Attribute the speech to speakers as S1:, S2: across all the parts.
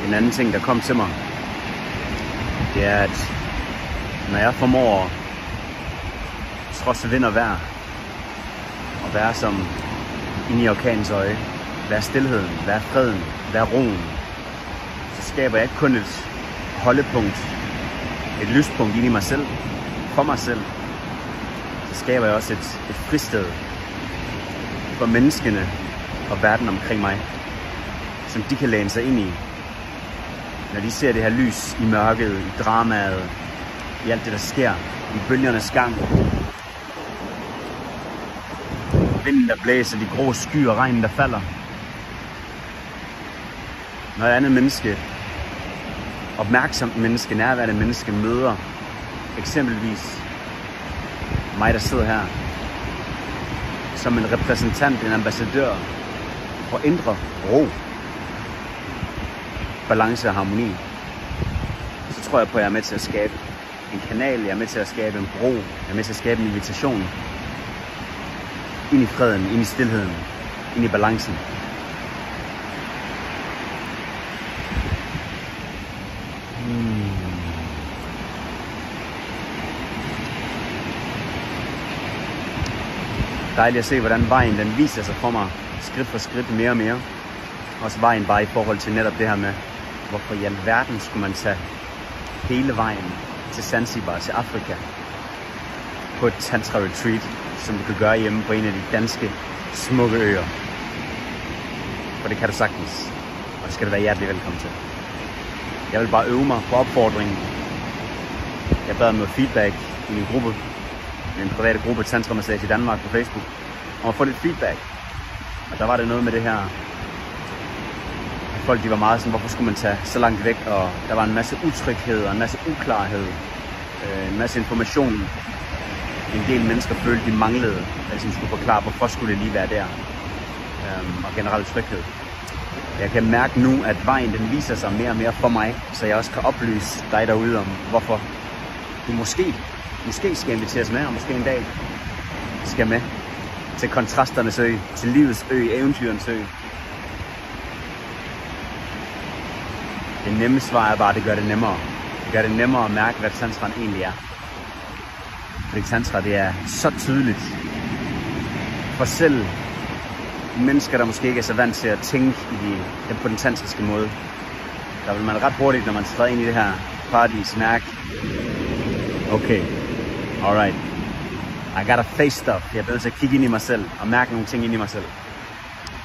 S1: En anden ting, der kom til mig, det er, at når jeg formår, trods vind og vejr, at være som inde i orkanens øje, være stilheden, være freden, være roen, så skaber jeg ikke kun et holdepunkt, et lyspunkt inde i mig selv, for mig selv, så skaber jeg også et fristed for menneskene og verden omkring mig, som de kan læne sig ind i, når de ser det her lys i mørket, i dramaet, i alt det, der sker, i bølgernes gang. Vinden, der blæser, de grå skyer og regnen, der falder. Når et andet menneske, opmærksomt menneske, nærværende menneske, møder eksempelvis mig, der sidder her, som en repræsentant, en ambassadør for indre ro, balance og harmoni, så tror jeg på, at jeg er med til at skabe en kanal, jeg er med til at skabe en bro, jeg er med til at skabe en invitation ind i freden, ind i stilheden, ind i balancen. Dejligt at se, hvordan vejen den viser sig for mig, skridt for skridt, mere og mere. Også vejen bare i forhold til netop det her med, hvorfor i alverden skulle man tage hele vejen til Zanzibar, til Afrika, på et tantra retreat, som du kan gøre hjemme på en af de danske smukke øer. For det kan du sagtens, og det skal du være hjertelig velkommen til. Jeg vil bare øve mig på opfordringen. Jeg bad om noget feedback i min gruppe, en private gruppe Tantra Massage i Danmark på Facebook, om at få lidt feedback. Og der var det noget med det her, folk de var meget sådan, hvorfor skulle man tage så langt væk, og der var en masse utryghed og en masse uklarhed, en masse information. En del mennesker følte, de manglede, altså de skulle forklare, hvorfor skulle det lige være der, og generelt tryghed. Jeg kan mærke nu, at vejen den viser sig mere og mere for mig, så jeg også kan oplyse dig derude om, hvorfor du måske skal inviteres med, og måske en dag skal med til kontrasternes ø, til livets ø, eventyrens ø. Det nemme svar er bare, at det gør det nemmere. Det gør det nemmere at mærke, hvad tantraen egentlig er. Fordi tantra, det er så tydeligt for selv mennesker, der måske ikke er så vant til at tænke på den tantriske måde. Der vil man ret hurtigt, når man træder ind i det her paradis, mærke, okay, alright, I gotta face stuff. Jeg er nødt til at kigge ind i mig selv og mærke nogle ting ind i mig selv.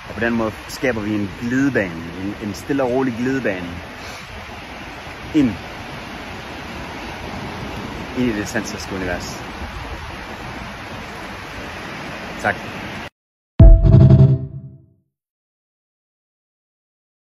S1: Og på den måde skaber vi en glidebane, en stille og rolig glidebane ind i det tantriske univers. Tak.